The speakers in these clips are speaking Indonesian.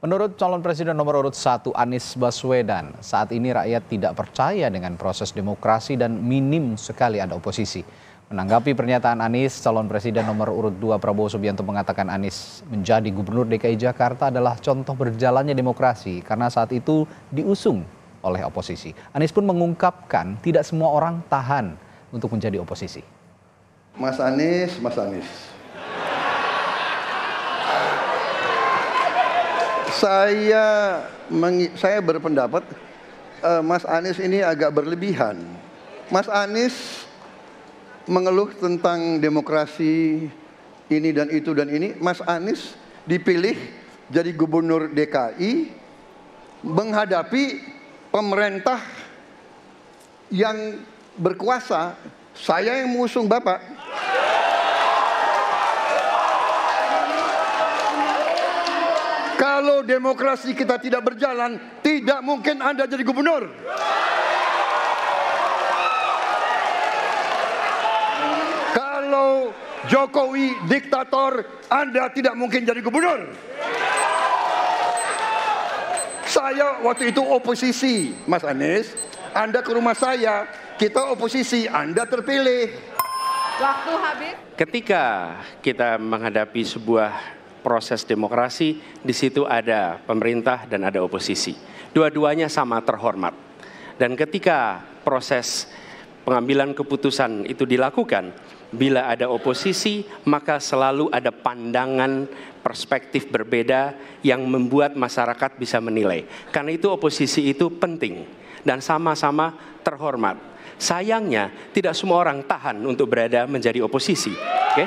Menurut calon presiden nomor urut 1 Anies Baswedan, saat ini rakyat tidak percaya dengan proses demokrasi dan minim sekali ada oposisi. Menanggapi pernyataan Anies, calon presiden nomor urut 2 Prabowo Subianto mengatakan Anies menjadi gubernur DKI Jakarta adalah contoh berjalannya demokrasi karena saat itu diusung oleh oposisi. Anies pun mengungkapkan tidak semua orang tahan untuk menjadi oposisi. Mas Anies. Saya berpendapat Mas Anies ini agak berlebihan. Mas Anies mengeluh tentang demokrasi ini dan itu dan ini. Mas Anies dipilih jadi gubernur DKI menghadapi pemerintah yang berkuasa. Saya yang mengusung Bapak. Kalau demokrasi kita tidak berjalan, tidak mungkin Anda jadi gubernur. Kalau Jokowi diktator, Anda tidak mungkin jadi gubernur. Saya waktu itu oposisi, Mas Anies. Anda ke rumah saya, kita oposisi, Anda terpilih. Waktu habis. Ketika kita menghadapi sebuah proses demokrasi, di situ ada pemerintah dan ada oposisi. Dua-duanya sama terhormat. Dan ketika proses pengambilan keputusan itu dilakukan, bila ada oposisi, maka selalu ada pandangan perspektif berbeda yang membuat masyarakat bisa menilai. Karena itu oposisi itu penting dan sama-sama terhormat. Sayangnya tidak semua orang tahan untuk berada menjadi oposisi. Oke?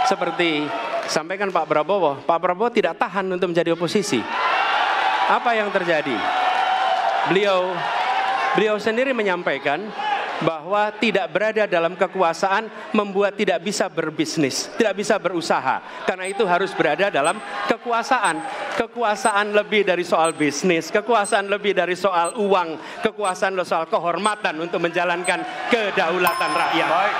Seperti sampaikan Pak Prabowo tidak tahan untuk menjadi oposisi. Apa yang terjadi? Beliau sendiri menyampaikan bahwa tidak berada dalam kekuasaan membuat tidak bisa berbisnis, tidak bisa berusaha. Karena itu harus berada dalam kekuasaan. Kekuasaan lebih dari soal bisnis, kekuasaan lebih dari soal uang, kekuasaan soal kehormatan untuk menjalankan kedaulatan rakyat. Baik.